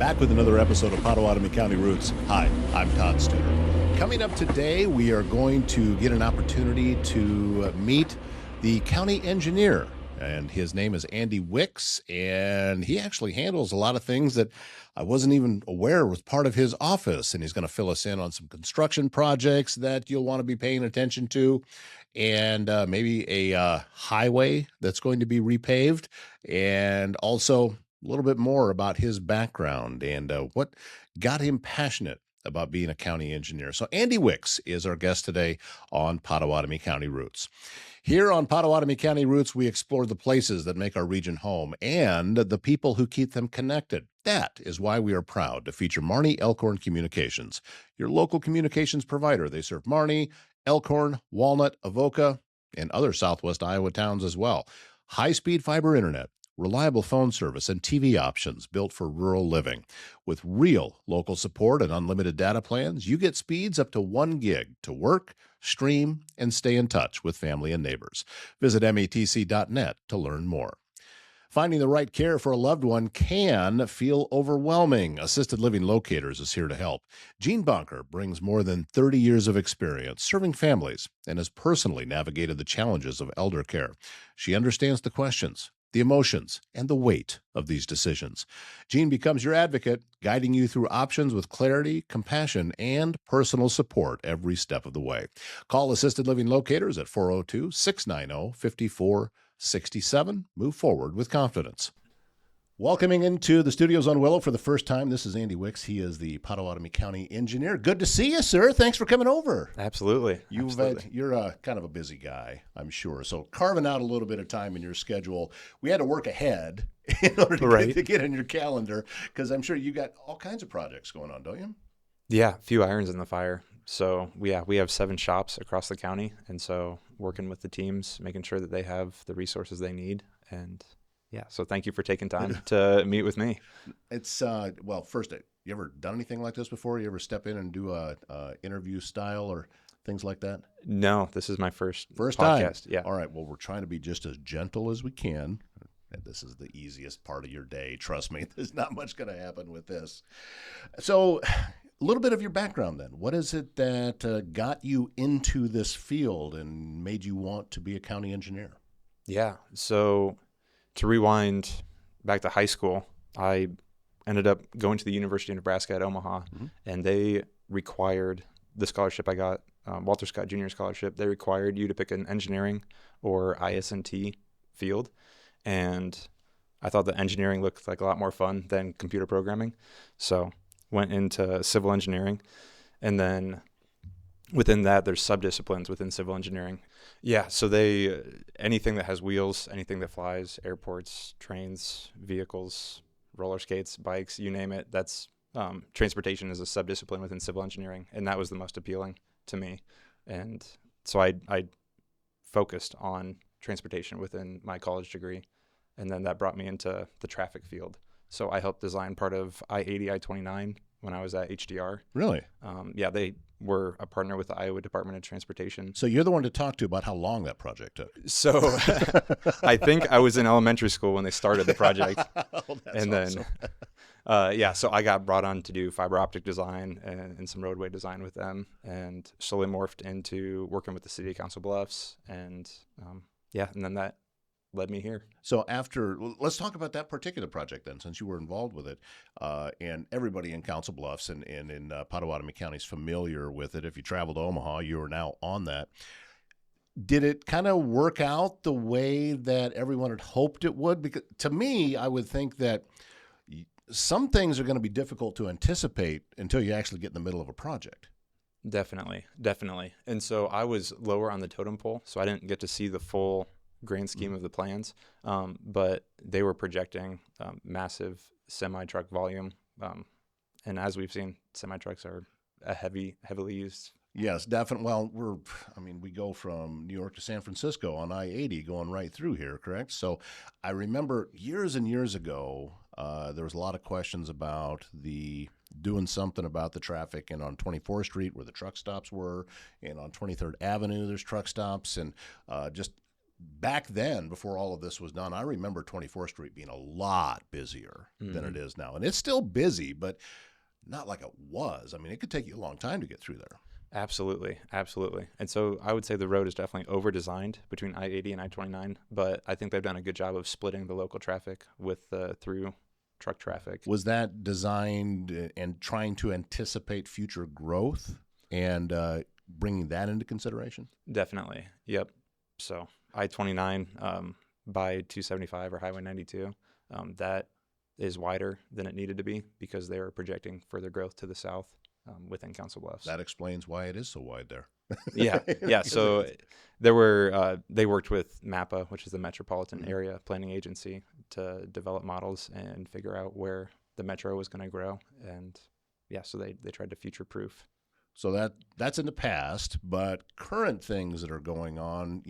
Back with another episode of Pottawattamie County Roots. Hi, I'm Todd Studer. Coming up today, we are going to get an opportunity to meet the county engineer, and his name is Andy Wicks, and he actually handles a lot of things that I wasn't even aware was part of his office, and he's going to fill us in on some construction projects that you'll want to be paying attention to, and maybe a highway that's going to be repaved, and also a little bit more about his background and what got him passionate about being a county engineer. So Andy Wicks is our guest today on Pottawattamie County Roots. Here on Pottawattamie County Roots, we explore the places that make our region home and the people who keep them connected. That is why we are proud to feature Marnie Elkhorn Communications, your local communications provider. They serve Marnie, Elkhorn, Walnut, Avoca, and other Southwest Iowa towns as well. High-speed fiber internet, reliable phone service, and TV options built for rural living. With real local support and unlimited data plans, you get speeds up to 1 gig to work, stream, and stay in touch with family and neighbors. Visit metc.net to learn more. Finding the right care for a loved one can feel overwhelming. Assisted Living Locators is here to help. Jean Bonker brings more than 30 years of experience serving families and has personally navigated the challenges of elder care. She understands the questions, the emotions, and the weight of these decisions. Jean becomes your advocate, guiding you through options with clarity, compassion, and personal support every step of the way. Call Assisted Living Locators at 402-690-5467. Move forward with confidence. Welcoming into the studios on Willow for the first time, this is Andy Wicks. He is the Pottawattamie County engineer. Good to see you, sir. Thanks for coming over. Absolutely. You're kind of a busy guy, I'm sure. So carving out a little bit of time in your schedule, we had to work ahead in order to get in your calendar, because I'm sure you got all kinds of projects going on, don't you? Yeah, a few irons in the fire. So we have 7 shops across the county, and so working with the teams, making sure that they have the resources they need. And yeah, so thank you for taking time to meet with me. It's, well, first, you ever done anything like this before? You ever step in and do a interview style or things like that? No, this is my first time. podcast. Yeah. All right, well, we're trying to be just as gentle as we can. And this is the easiest part of your day. Trust me, there's not much going to happen with this. So a little bit of your background then. What is it that got you into this field and made you want to be a county engineer? Yeah, so to rewind back to high school, I ended up going to the University of Nebraska at Omaha, and they required the scholarship I got, Walter Scott Jr. Scholarship. They required you to pick an engineering or IS&T field, and I thought that engineering looked like a lot more fun than computer programming, so went into civil engineering, and then within that, there's subdisciplines within civil engineering. Yeah, so anything that has wheels, anything that flies, airports, trains, vehicles, roller skates, bikes, you name it, that's transportation is a subdiscipline within civil engineering, and that was the most appealing to me. And so I focused on transportation within my college degree, and then that brought me into the traffic field. So I helped design part of I-80, I-29 when I was at HDR. Really? Yeah, they were a partner with the Iowa Department of Transportation. So you're the one to talk to about how long that project took. So I think I was in elementary school when they started the project. And then, awesome. So I got brought on to do fiber optic design and some roadway design with them, and slowly morphed into working with the city of Council Bluffs. And and then that led me here. So let's talk about that particular project then, since you were involved with it, and everybody in Council Bluffs and in Pottawattamie County is familiar with it. If you travel to Omaha, you are now on that. Did it kind of work out the way that everyone had hoped it would? Because to me, I would think that some things are going to be difficult to anticipate until you actually get in the middle of a project. Definitely. And so I was lower on the totem pole, so I didn't get to see the full grand scheme of the plans, but they were projecting massive semi-truck volume, and as we've seen, semi-trucks are a heavily used. Yes, definitely. Well, we go from New York to San Francisco on I-80 going right through here, correct? So I remember years and years ago, there was a lot of questions about doing something about the traffic, and on 24th Street where the truck stops were, and on 23rd Avenue there's truck stops, and just back then, before all of this was done, I remember 24th Street being a lot busier than it is now. And it's still busy, but not like it was. I mean, it could take you a long time to get through there. Absolutely. Absolutely. And so I would say the road is definitely over-designed between I-80 and I-29, but I think they've done a good job of splitting the local traffic with the through truck traffic. Was that designed and trying to anticipate future growth and bringing that into consideration? Definitely. Yep. So I-29 by 275 or Highway 92, that is wider than it needed to be because they were projecting further growth to the south within Council Bluffs. That explains why it is so wide there. Yeah. So there were they worked with MAPA, which is the Metropolitan Area Planning Agency, to develop models and figure out where the metro was going to grow. And so they tried to future-proof. So that's in the past, but current things that are going on,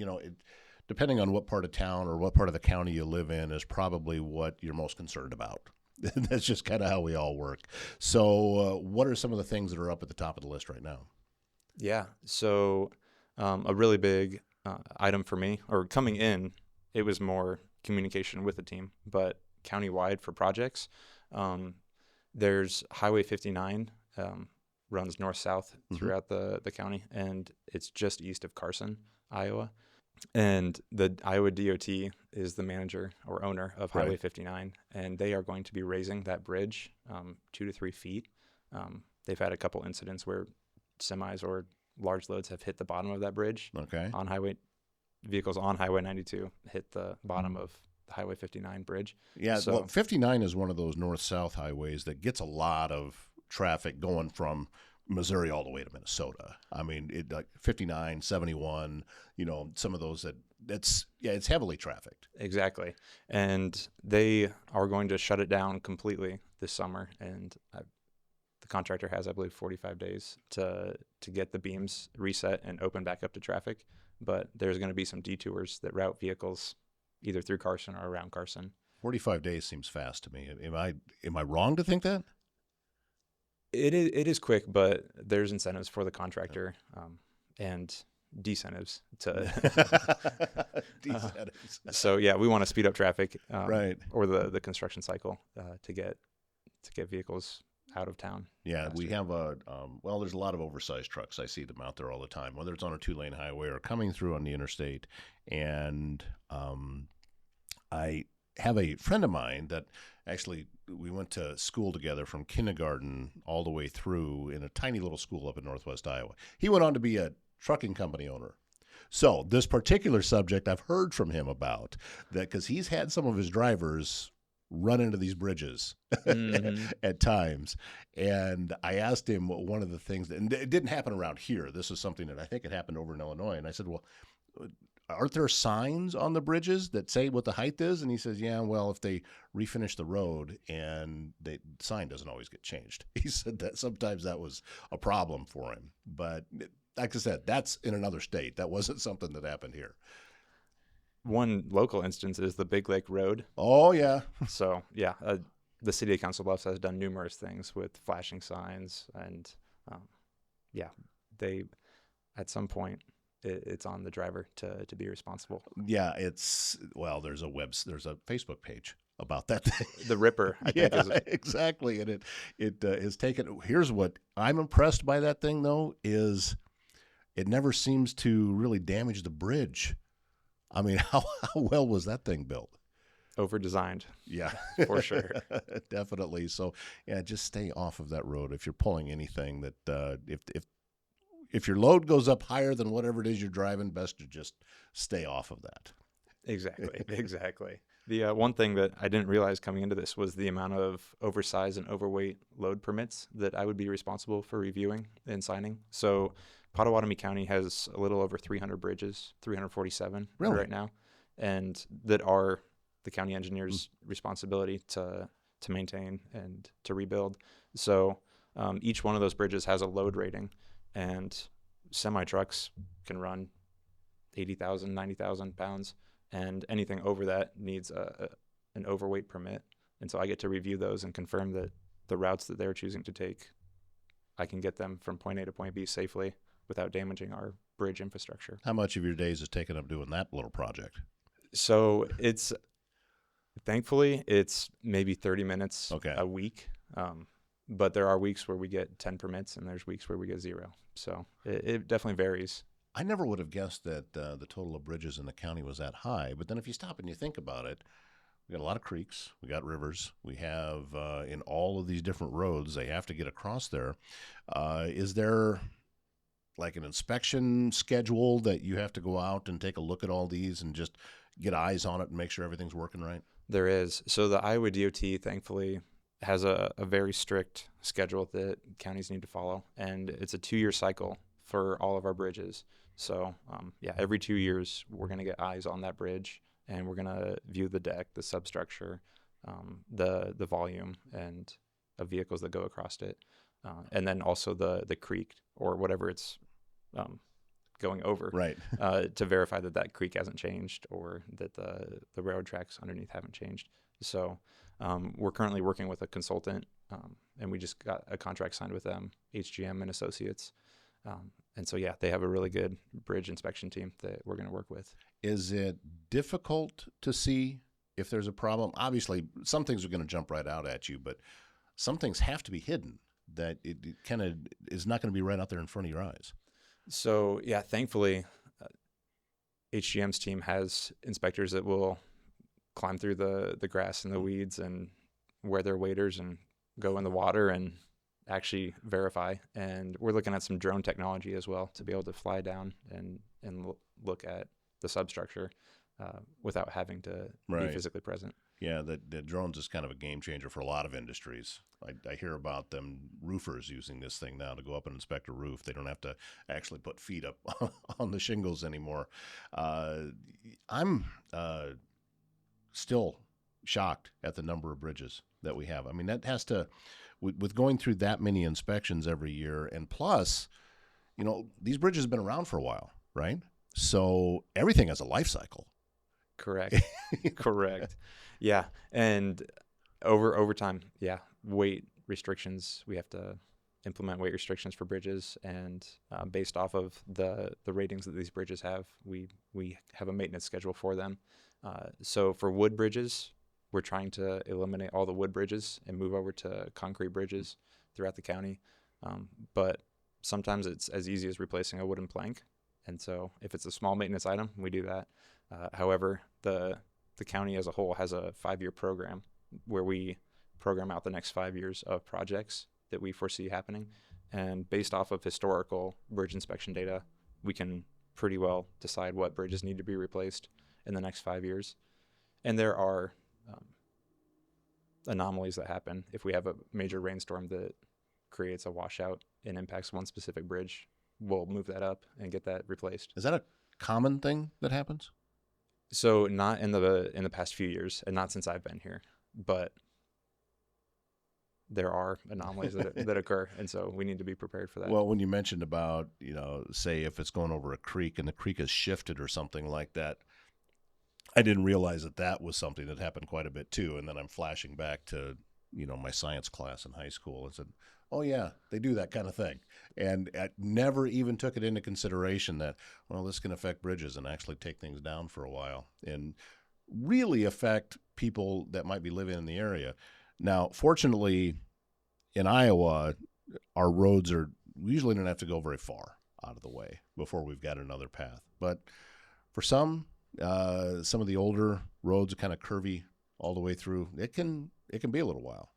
depending on what part of town or what part of the county you live in, is probably what you're most concerned about. That's just kind of how we all work. So what are some of the things that are up at the top of the list right now? Yeah. So a really big item for me, or coming in, it was more communication with the team, but countywide for projects, there's Highway 59, runs north-south throughout the county, and it's just east of Carson, Iowa. And the Iowa DOT is the manager or owner of Highway 59, and they are going to be raising that bridge 2 to 3 feet. They've had a couple incidents where semis or large loads have hit the bottom of that bridge. Okay. Vehicles on Highway 92 hit the bottom of the Highway 59 bridge. Yeah, so, well, 59 is one of those north-south highways that gets a lot of traffic going from Missouri all the way to Minnesota. I mean, like 59, 71, some of those it's heavily trafficked. Exactly. And they are going to shut it down completely this summer. And the contractor has, I believe, 45 days to get the beams reset and open back up to traffic. But there's going to be some detours that route vehicles either through Carson or around Carson. 45 days seems fast to me. Am I wrong to think that? It is quick, but there's incentives for the contractor and decentives to decentives. So we want to speed up traffic, right, or the construction cycle to get vehicles out of town. Yeah, faster. we have there's a lot of oversized trucks. I see them out there all the time, whether it's on a 2-lane highway or coming through on the interstate. And I have a friend of mine that actually we went to school together from kindergarten all the way through in a tiny little school up in northwest Iowa. He went on to be a trucking company owner. So this particular subject I've heard from him about, that because he's had some of his drivers run into these bridges at times. And I asked him one of the things, and it didn't happen around here. This is something that I think it happened over in Illinois. And I said, well, aren't there signs on the bridges that say what the height is? And he says, yeah, well, if they refinish the road and the sign doesn't always get changed. He said that sometimes that was a problem for him. But like I said, that's in another state. That wasn't something that happened here. One local instance is the Big Lake Road. Oh, yeah. So, the city of Council Bluffs has done numerous things with flashing signs. And, they, at some point, it's on the driver to be responsible. Yeah, there's a Facebook page about that thing. The Ripper, I think. Exactly. And it is taken. Here's what I'm impressed by that thing, though, is it never seems to really damage the bridge. I mean, how well was that thing built? Over-designed. Yeah. For sure. Definitely. So, just stay off of that road if you're pulling anything that if your load goes up higher than whatever it is you're driving, best to just stay off of that. Exactly. The one thing that I didn't realize coming into this was the amount of oversized and overweight load permits that I would be responsible for reviewing and signing. So Pottawattamie County has a little over 300 bridges, 347 right now, and that are the county engineer's responsibility to maintain and to rebuild. So each one of those bridges has a load rating, and semi-trucks can run 80,000, 90,000 pounds, and anything over that needs an overweight permit. And so I get to review those and confirm that the routes that they're choosing to take, I can get them from point A to point B safely without damaging our bridge infrastructure. How much of your days is taken up doing that little project? So thankfully, it's maybe 30 minutes Okay. a week. But there are weeks where we get 10 permits and there's weeks where we get 0. So it definitely varies. I never would have guessed that the total of bridges in the county was that high. But then if you stop and you think about it, we got a lot of creeks, we got rivers, we have in all of these different roads, they have to get across there. Is there like an inspection schedule that you have to go out and take a look at all these and just get eyes on it and make sure everything's working right? There is. So the Iowa DOT, thankfully, has a very strict schedule that counties need to follow. And it's a 2-year cycle for all of our bridges. So, every 2 years, we're going to get eyes on that bridge, and we're going to view the deck, the substructure, the volume, and of vehicles that go across it. And then also the creek or whatever it's going over, Right. To verify that creek hasn't changed or that the railroad tracks underneath haven't changed. So we're currently working with a consultant, and we just got a contract signed with them, HGM and Associates. And so, they have a really good bridge inspection team that we're going to work with. Is it difficult to see if there's a problem? Obviously, some things are going to jump right out at you, but some things have to be hidden that it kind of is not going to be right out there in front of your eyes. So, thankfully, HGM's team has inspectors that will climb through the grass and the weeds and wear their waders and go in the water and actually verify. And we're looking at some drone technology as well to be able to fly down and look at the substructure without having to be physically present. Yeah, the drones is kind of a game changer for a lot of industries. I hear about them roofers using this thing now to go up and inspect a roof. They don't have to actually put feet up on the shingles anymore. I'm still shocked at the number of bridges that we have. I mean, that has to, with going through that many inspections every year, and plus, these bridges have been around for a while, right? So everything has a life cycle. Correct. Correct. Yeah. And over time, weight restrictions, we have to implement weight restrictions for bridges. And based off of the ratings that these bridges have, we have a maintenance schedule for them. So for wood bridges, we're trying to eliminate all the wood bridges and move over to concrete bridges throughout the county. But sometimes it's as easy as replacing a wooden plank. And so if it's a small maintenance item, we do that. However, the county as a whole has a 5-year program where we program out the next 5 years of projects that we foresee happening. And based off of historical bridge inspection data, we can pretty well decide what bridges need to be replaced in the next 5 years. And there are anomalies that happen. If we have a major rainstorm that creates a washout and impacts one specific bridge, we'll move that up and get that replaced. Is that a common thing that happens? So not in the past few years, and not since I've been here, but there are anomalies that occur, and so we need to be prepared for that. Well, when you mentioned about, say if it's going over a creek and the creek has shifted or something like that, I didn't realize that was something that happened quite a bit too. And then I'm flashing back to, my science class in high school and said, oh yeah, they do that kind of thing. And I never even took it into consideration that, this can affect bridges and actually take things down for a while and really affect people that might be living in the area. Now, fortunately, in Iowa, our roads we usually don't have to go very far out of the way before we've got another path. But for some of the older roads are kind of curvy all the way through. It can be a little while.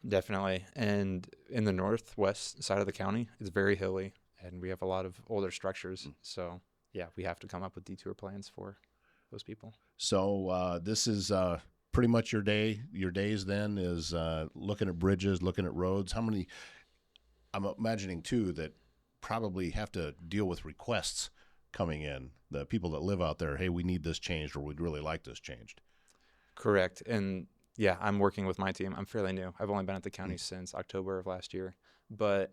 Definitely. And in the northwest side of the county, it's very hilly, and we have a lot of older structures. So, we have to come up with detour plans for those people. So this is pretty much your day. Your days then is looking at bridges, looking at roads. How many? I'm imagining too that probably have to deal with requests coming in. The people that live out there, hey, we need this changed, or we'd really like this changed. Correct. And I'm working with my team. I'm fairly new. I've only been at the county since October of last year, but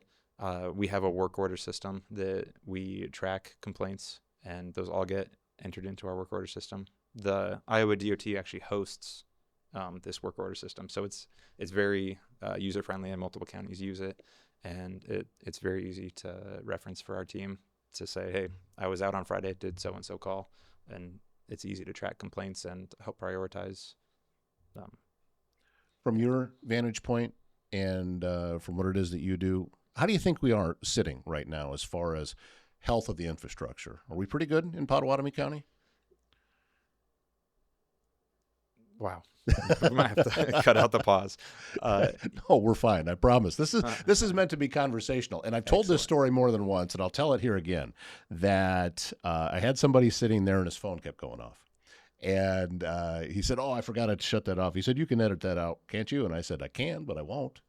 we have a work order system that we track complaints, and those all get entered into our work order system. The Iowa DOT actually hosts this work order system, so it's very user friendly, and multiple counties use it, and it's very easy to reference for our team to say, hey, I was out on Friday, did so-and-so call, and it's easy to track complaints and help prioritize. From your vantage point and from what it is that you do, how do you think we are sitting right now as far as health of the infrastructure? Are we pretty good in Pottawattamie County? Wow. We might have to cut out the pause. No, we're fine. I promise. This is meant to be conversational. And I've told this story more than once, and I'll tell it here again, that I had somebody sitting there and his phone kept going off. And he said, I forgot to shut that off. He said, you can edit that out, can't you? And I said, I can, but I won't.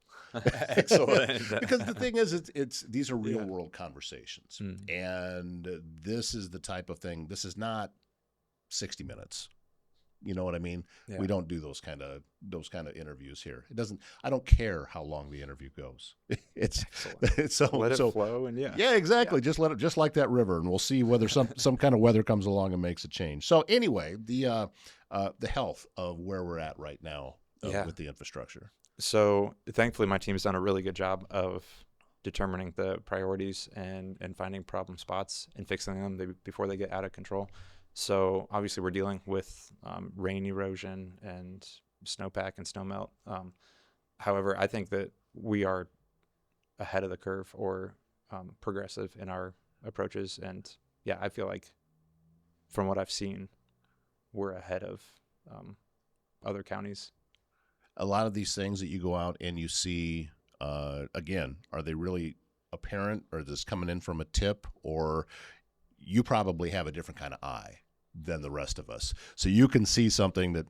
Excellent. Because the thing is, these are real world conversations. And this is the type of thing, this is not 60 Minutes. You know what I mean? Yeah. We don't do those kind of interviews here. I don't care how long the interview goes. It's so let it flow and yeah, exactly. Yeah. Just like that river, and we'll see whether some kind of weather comes along and makes a change. So anyway, the health of where we're at right now with the infrastructure. So thankfully, my team's done a really good job of determining the priorities and finding problem spots and fixing them before they get out of control. So obviously we're dealing with rain erosion and snowpack and snowmelt. However, I think that we are ahead of the curve or progressive in our approaches. And yeah, I feel like from what I've seen, we're ahead of other counties. A lot of these things that you go out and you see, again, are they really apparent, or is this coming in from a tip, or you probably have a different kind of eye than the rest of us. So you can see something that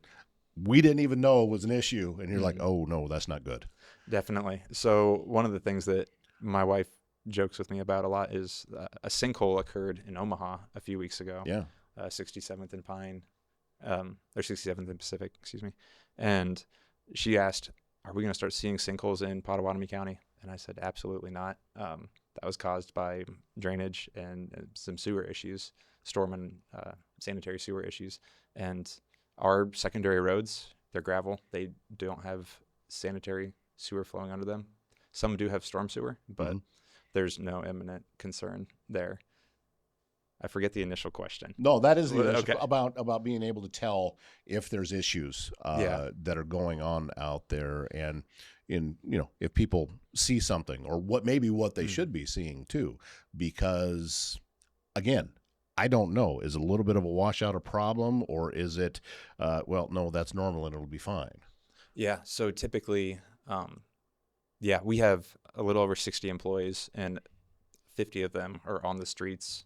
we didn't even know was an issue, and you're like, oh, no, that's not good. Definitely. So one of the things that my wife jokes with me about a lot is a sinkhole occurred in Omaha a few weeks ago. Yeah. 67th and Pine, or 67th and Pacific, excuse me. And she asked, are we going to start seeing sinkholes in Pottawattamie County? And I said, absolutely not. That was caused by drainage and some sewer issues, storm and sanitary sewer issues. And our secondary roads, they're gravel. They don't have sanitary sewer flowing under them. Some do have storm sewer, but there's no imminent concern there. I forget the initial question. No, that is the initial, about being able to tell if there's issues that are going on out there, and if people see something, or what they should be seeing too. Because again, I don't know. Is it a little bit of a washout, a problem, or is it no, that's normal and it'll be fine? Yeah. So typically, we have a little over 60 employees, and 50 of them are on the streets,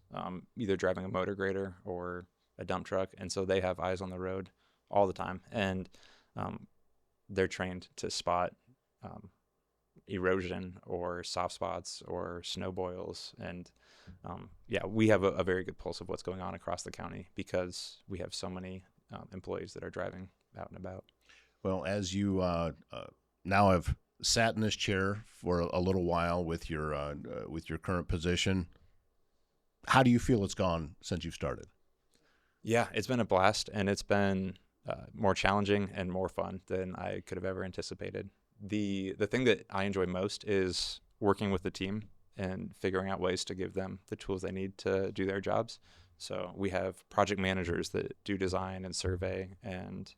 either driving a motor grader or a dump truck. And so they have eyes on the road all the time. And they're trained to spot erosion or soft spots or snow boils. And we have a very good pulse of what's going on across the county because we have so many employees that are driving out and about. Well, as you now have sat in this chair for a little while with your current position, how do you feel it's gone since you've started? Yeah, it's been a blast, and it's been more challenging and more fun than I could have ever anticipated. The thing that I enjoy most is working with the team and figuring out ways to give them the tools they need to do their jobs. So we have project managers that do design and survey and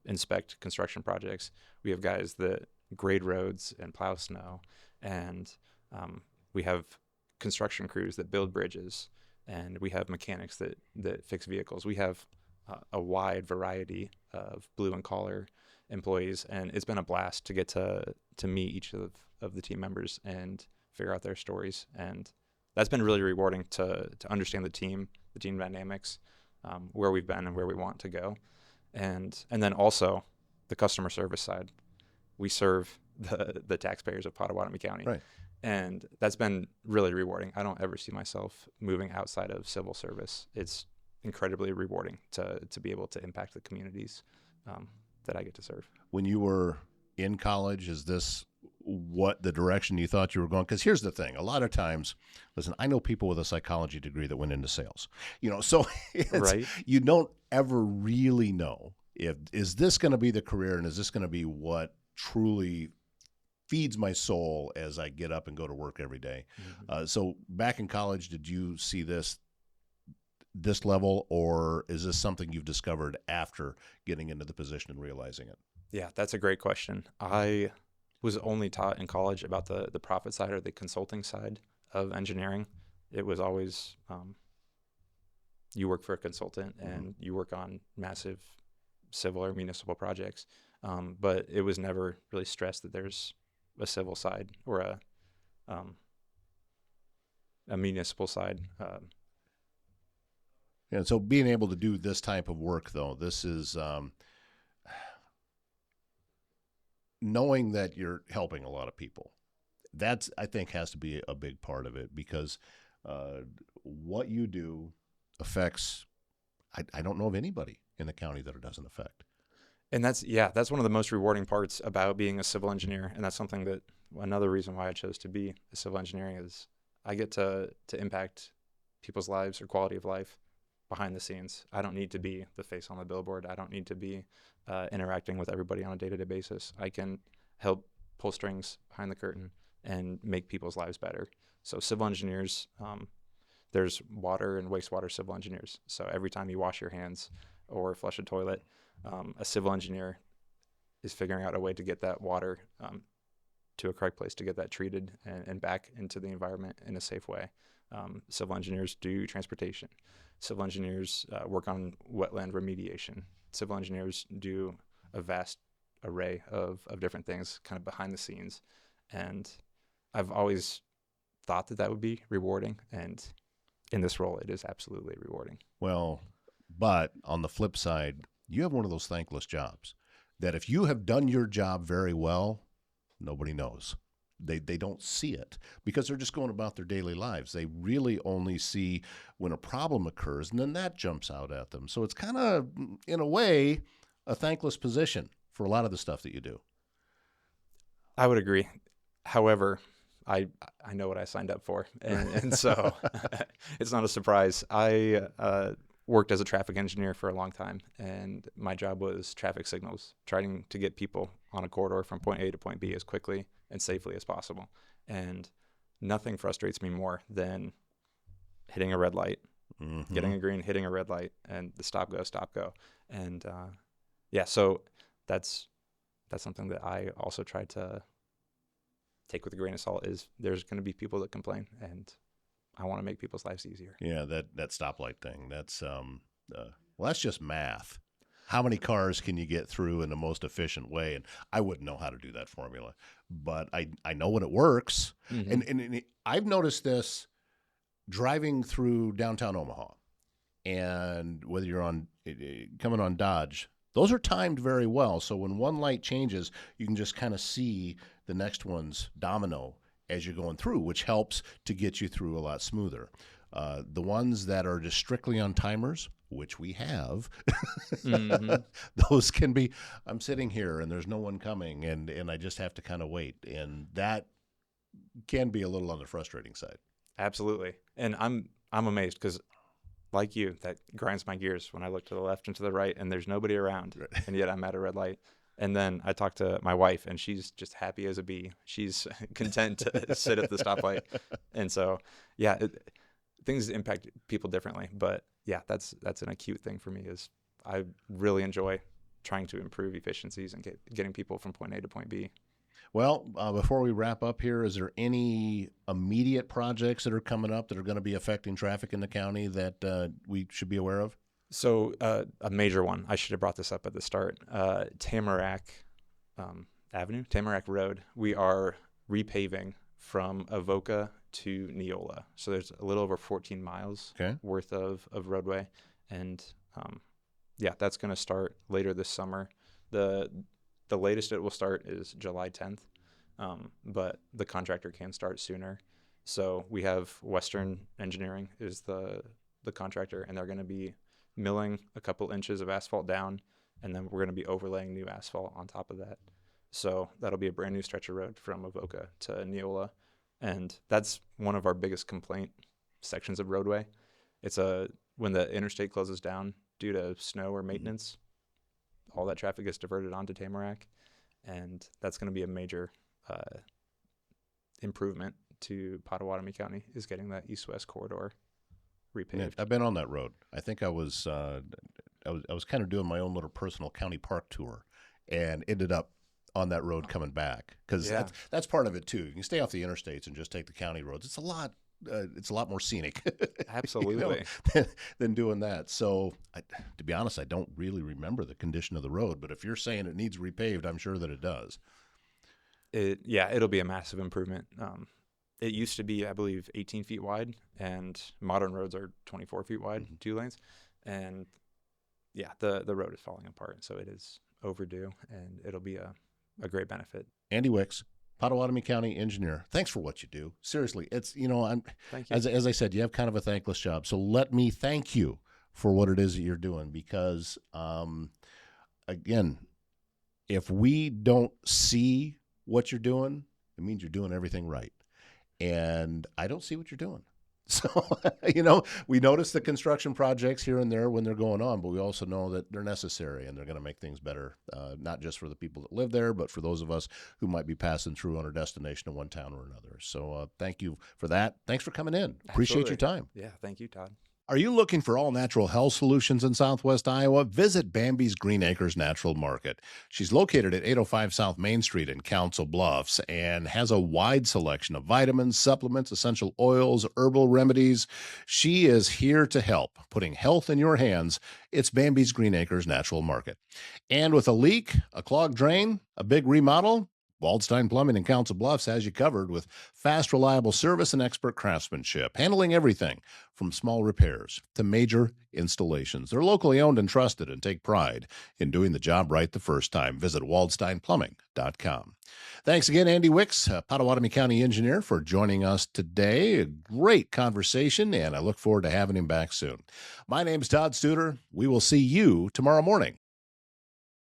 inspect construction projects. We have guys that grade roads and plow snow, and we have construction crews that build bridges, and we have mechanics that fix vehicles. We have a wide variety of blue and collar employees, and it's been a blast to get to meet each of the team members and figure out their stories. And that's been really rewarding to understand the team dynamics, where we've been and where we want to go. And then also the customer service side. We serve the taxpayers of Pottawattamie County. Right. And that's been really rewarding. I don't ever see myself moving outside of civil service. It's incredibly rewarding to be able to impact the communities that I get to serve. When you were in college, is this what the direction you thought you were going? Because here's the thing. A lot of times, listen, I know people with a psychology degree that went into sales. So right. You don't ever really know is this going to be the career, and is this going to be what truly feeds my soul as I get up and go to work every day. So back in college, did you see this level, or is this something you've discovered after getting into the position and realizing it? Yeah, that's a great question. I was only taught in college about the profit side or the consulting side of engineering. It was always you work for a consultant and you work on massive civil or municipal projects, but it was never really stressed that there's a civil side or a municipal side. And so being able to do this type of work, though, this is knowing that you're helping a lot of people. That's, I think, has to be a big part of it, because what you do affects, I don't know of anybody in the county that it doesn't affect. And that's one of the most rewarding parts about being a civil engineer. And that's something that another reason why I chose to be a civil engineer is I get to impact people's lives or quality of life behind the scenes. I don't need to be the face on the billboard. I don't need to be interacting with everybody on a day-to-day basis. I can help pull strings behind the curtain and make people's lives better. So civil engineers, there's water and wastewater civil engineers. So every time you wash your hands or flush a toilet, a civil engineer is figuring out a way to get that water to a correct place, to get that treated and back into the environment in a safe way. Civil engineers do transportation. Civil engineers work on wetland remediation. Civil engineers do a vast array of different things kind of behind the scenes. And I've always thought that would be rewarding. And in this role, it is absolutely rewarding. Well, but on the flip side, you have one of those thankless jobs that if you have done your job very well, nobody knows. They don't see it because they're just going about their daily lives. They really only see when a problem occurs, and then that jumps out at them. So it's kind of, in a way, a thankless position for a lot of the stuff that you do. I would agree. However, I know what I signed up for, and so it's not a surprise. I worked as a traffic engineer for a long time, and my job was traffic signals, trying to get people on a corridor from point A to point B as quickly and safely as possible. And nothing frustrates me more than hitting a red light, getting a green, hitting a red light, and the stop go. And so that's something that I also try to take with a grain of salt. Is there's going to be people that complain, and I want to make people's lives easier. Yeah, that stoplight thing. That's that's just math. How many cars can you get through in the most efficient way? And I wouldn't know how to do that formula, but I know when it works. And I've noticed this driving through downtown Omaha, and whether you're coming on Dodge, those are timed very well. So when one light changes, you can just kind of see the next one's domino as you're going through, which helps to get you through a lot smoother. The ones that are just strictly on timers, which we have, those can be, I'm sitting here and there's no one coming, and I just have to kind of wait. And that can be a little on the frustrating side. Absolutely. And I'm amazed because, like you, that grinds my gears when I look to the left and to the right and there's nobody around, and yet I'm at a red light. And then I talk to my wife, and she's just happy as a bee. She's content to sit at the stoplight. And so, things impact people differently. But yeah, that's an acute thing for me. Is I really enjoy trying to improve efficiencies and getting people from point A to point B. Well, before we wrap up here, is there any immediate projects that are coming up that are going to be affecting traffic in the county that we should be aware of? So a major one, I should have brought this up at the start, Tamarack Avenue, Tamarack Road. We are repaving from Avoca to Neola. So there's a little over 14 miles worth of roadway. And that's going to start later this summer. The latest it will start is July 10th, but the contractor can start sooner. So we have Western Engineering is the contractor, and they're going to be milling a couple inches of asphalt down, and then we're going to be overlaying new asphalt on top of that. So that'll be a brand new stretch of road from Avoca to Neola. And that's one of our biggest complaint sections of roadway. It's when the interstate closes down due to snow or maintenance, all that traffic gets diverted onto Tamarack. And that's going to be a major improvement to Pottawattamie County is getting that east-west corridor repaved. Yeah, I've been on that road. I think I was kind of doing my own little personal county park tour, and ended up on that road coming back, because that's part of it too. You can stay off the interstates and just take the county roads. It's a lot. It's a lot more scenic, Absolutely, than doing that. So, to be honest, I don't really remember the condition of the road. But if you're saying it needs repaved, I'm sure that it does. It'll be a massive improvement. It used to be, I believe, 18 feet wide, and modern roads are 24 feet wide, 2 lanes. And yeah, the road is falling apart. So it is overdue, and it'll be a great benefit. Andy Wicks, Pottawattamie County engineer. Thanks for what you do. Seriously, it's, Thank you. as I said, you have kind of a thankless job. So let me thank you for what it is that you're doing, because, again, if we don't see what you're doing, it means you're doing everything right. And I don't see what you're doing. So, we notice the construction projects here and there when they're going on, but we also know that they're necessary and they're going to make things better, not just for the people that live there, but for those of us who might be passing through on our destination in one town or another. So thank you for that. Thanks for coming in. Appreciate your time. Yeah, thank you, Todd. Are you looking for all natural health solutions in Southwest Iowa? Visit Bambi's Green Acres Natural Market. She's located at 805 South Main Street in Council Bluffs and has a wide selection of vitamins, supplements, essential oils, herbal remedies. She is here to help, putting health in your hands. It's Bambi's Green Acres Natural Market. And with a leak, a clogged drain, a big remodel, Waldstein Plumbing in Council Bluffs has you covered with fast, reliable service and expert craftsmanship, handling everything from small repairs to major installations. They're locally owned and trusted and take pride in doing the job right the first time. Visit waldsteinplumbing.com. Thanks again, Andy Wicks, Pottawattamie County engineer, for joining us today. A great conversation, and I look forward to having him back soon. My name's Todd Studer. We will see you tomorrow morning.